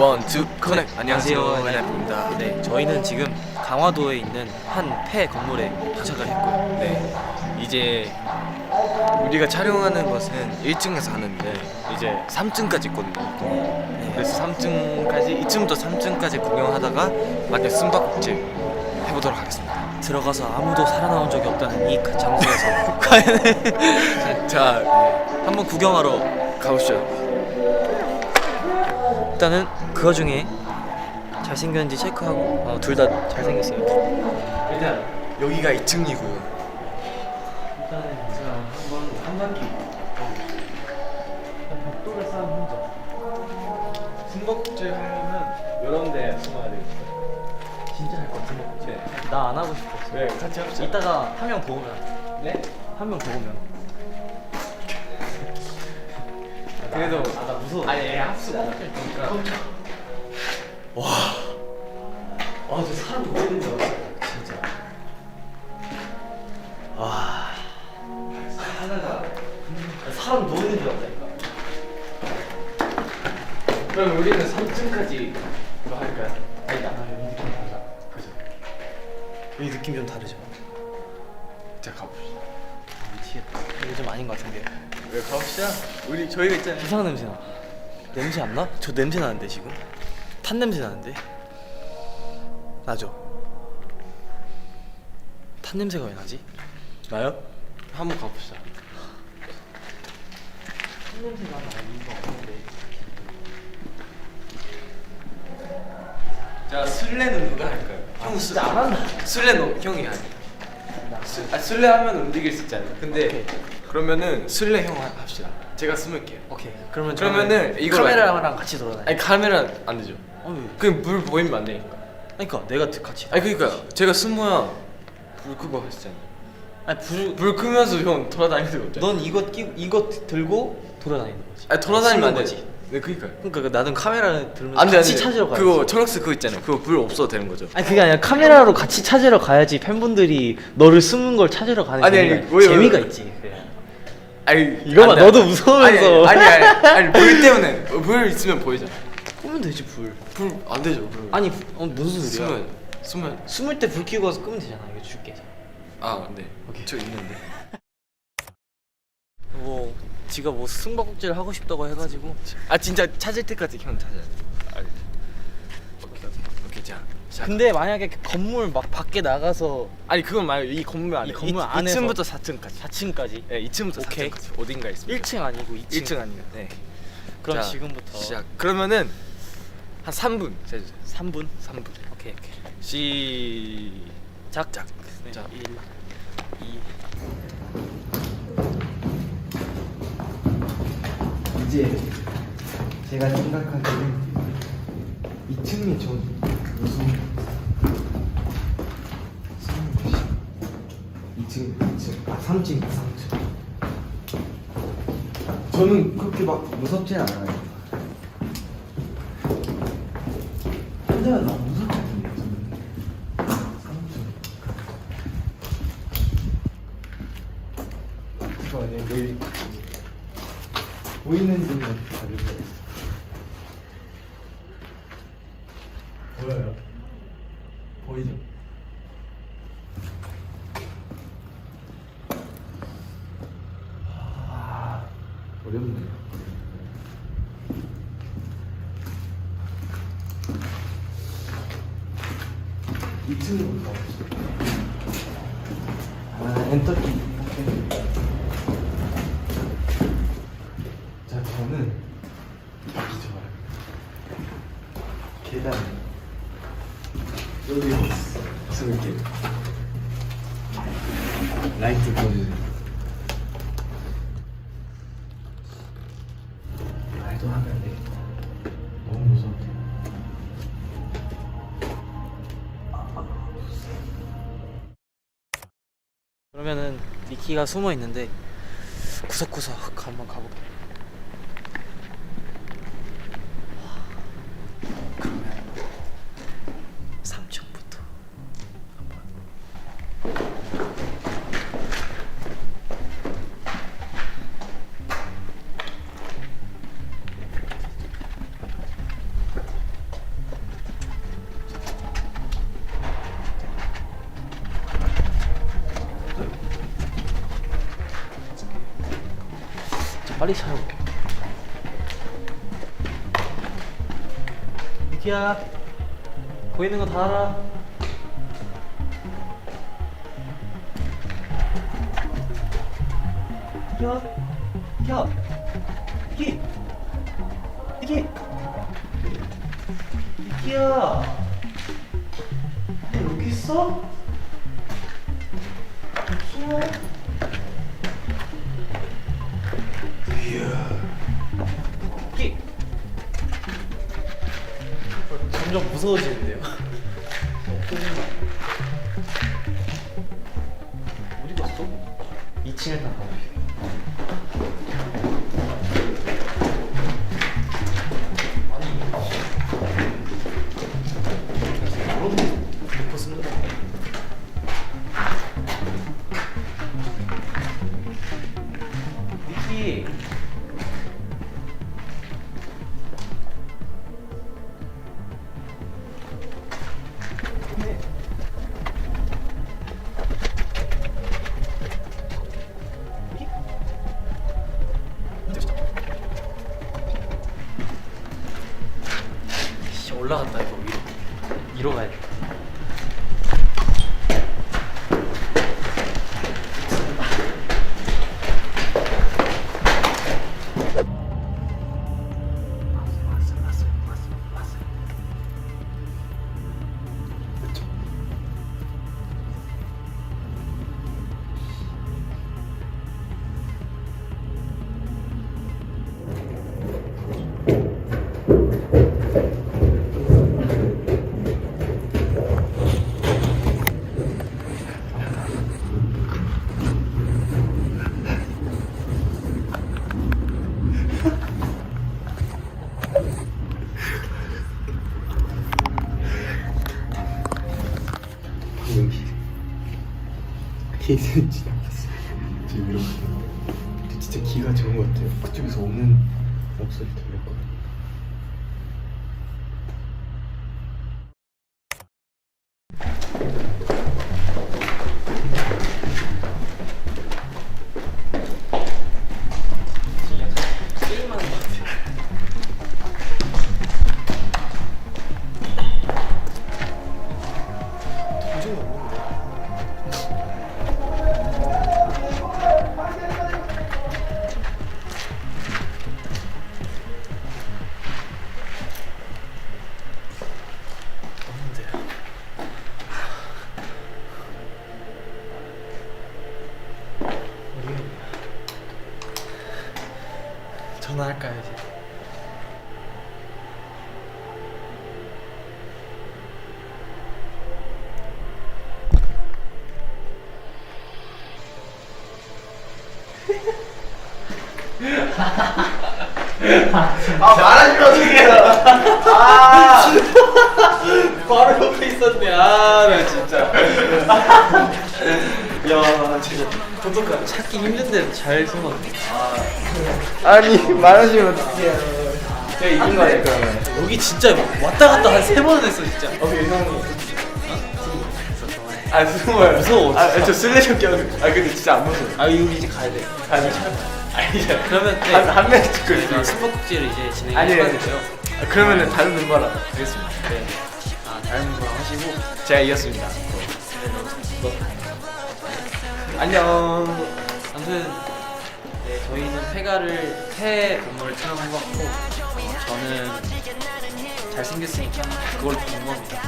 원, 투, 커넥. 안녕하세요, NF입니다. 네, 저희는 지금 강화도에 있는 한 폐 건물에 도착을 했고요. 네, 이제 우리가 촬영하는 것은 1층에서 하는데 이제 3층까지 있거든요. 그래서 3층까지 2층부터 3층까지 구경하다가 밖에 숨바꼭질 해보도록 하겠습니다. 들어가서 아무도 살아나온 적이 없다는 이 장소에서 과연 자, 한번 구경하러 가보시죠. 일단은 그 와중에 잘생겼는지 체크하고 둘 다 잘생겼어요. 일단 여기가 2층이고요. 일단은 제가 한번 한 바퀴 벽돌에 쌓은 흔적. 숨바꼭질 하려면 이런 데 숨어야 되겠어요. 진짜 할 것 같은데. 네. 나 안 하고 싶어. 네, 같이 합시다. 이따가 한 명 더 오면. 네? 한 명 더 오면. 그래도 나 무서워. 아니, 합시다. 그러니까. 와, 저 사람 너무 있는 줄 알았어. 진짜. 와, 하나가 사람 너무 있는 줄 알았다니까. 그럼 우리는 3층까지 할까요? 아니다. 여기 느낌 달라. 그죠? 여기 느낌 좀 다르죠? 자, 가봅시다. 미치겠다. 이거 좀 아닌 것 같은데요. 왜 가봅시다. 우리 저희가 있잖아요. 이상한 냄새 나. 냄새 안 나? 저 냄새 나는데 지금? 탄 냄새 나는데? 나죠? 탄 냄새가 왜 나지? 나요? 한번 가봅시다. 탄 냄새가 나 이유가 없는데. 자, 술래는 누가 할까요? 형 진짜 안 한다. 술래는 형이 하니. 술래 하면 움직일 수 있잖아요. 근데 오케이. 그러면은 술래 형 합시다. 제가 숨을게요. 오케이. 그러면은 이걸로 카메라랑 같이 돌아다니. 아니, 카메라 안 되죠. 왜? 그냥 물 보이면 안 되니까. 그러니까 내가 같이. 아니, 그러니까 제가 숨어야 불 끄고 하시잖아요. 아니 불 끄면서 형 돌아다니는 거 없잖아요. 넌 이거 들고 돌아다니는 거지. 아니, 돌아다니면 안 숨는 되지. 네, 그니까요. 그러니까 나는 카메라를 들으면 안 돼, 같이 안 돼. 찾으러 가야지. 그거 초록색 그거 있잖아요. 그거 불 없어도 되는 거죠. 아니 그게 아니라 카메라로 같이 찾으러 가야지 팬분들이 너를 숨은 걸 찾으러 가는 아니, 재미가 왜. 있지. 그래. 아니, 이거 봐, 안 돼. 너도 무서우면서. 아니, 불 때문에. 불 있으면 보이잖아. 끄면 되지 불. 불 안 되죠. 불. 아니 무슨 소리야? 숨으면. 숨을 때 불 켜고 와서 끄면 되잖아. 이거 줄게. 아, 네. 오케이. 저 있는데. 뭐 지가 뭐 숨바꼭질 하고 싶다고 해가지고. 아, 진짜 찾을 때까지 형 찾아야 돼. 알겠지? 오케이. 자. 근데 만약에 건물 막 밖에 나가서 아니, 그건 말고 이 건물 안에. 이 건물 안에서 2층부터 4층까지. 4층까지. 네, 2층부터 오케이. 4층까지. 어딘가 있습니다. 1층 아니고 2층. 1층 아니에요. 네. 그럼 자, 지금부터 시작. 그러면은 한 3분 세주세요. 3분. 3분. 오케이. 시작. 네. 자, 1, 2. 이제 제가 생각하기에는 2층이 좀 무서운 곳이 2층 3층 저는 그렇게 막 무섭지 않아요. 혼자 너무 무섭거든요. 저는 3층 그거 아니에요? 내일 보이는 좀 다르죠. 보여요? 보이죠? 어렵네요. 이 층으로 가보시죠. 엔터키. 자, 저는 가기 좋아요. 계단 여기 숨을게요. 라이트 꺼주세요. 말도 하면 안 되겠다. 너무 무서워. 그러면은 니키가 숨어 있는데 구석구석 한번 가볼게. 그러면 3층부터 한번. 빨리 찾아볼게. 미키야, 보이는 거 다 알아? 미키야, 미키야, 미키, 미키, 미키야, 너 여기 있어? 미키야. 끼. 점점 무서워지는데요. 어디 갔어? 2층에 다 가보시고. 놓고 쓴다. 미키. 올라갔다 이거 위로 가야 돼. 케이스는 지나갔어. 지금 이러고 근데 진짜 기가 좋은 것 같아요. 그쪽에서 오는 목소리 들렸거든. 게임하는 것 같아. 도저히 없는데. 전화할까요 이제? 아 말하시면 어떡해요. 아 바로 옆에 있었네. 나 진짜. 야 진짜 똑똑하다. 찾기 힘든데 잘 숨었네. 아니 말하시면 어떡해요. 제가 이긴 거 아니에요 그러면. 여기 진짜 왔다 갔다 한 3번은 했어 진짜. 오케이 형이. 아 무서워요. 무서워, 아 진짜. 저 술래잡기 하는. 아 근데 진짜 안 무서워. 아 여기 이제 가야 돼. 아니 아니 그러면 네. 한 명씩 듣고 있어요. 스포국지를 이제 진행해 아니에요. 주세요. 그러면은 다른 멤버랑 하겠습니다. 네. 아 다른 분랑 하시고. 제가 이겼습니다. 안녕. 아무튼 네 저희는 폐 건물을 촬영해봤고 저는 잘생겼으니까 그걸 본 겁니다.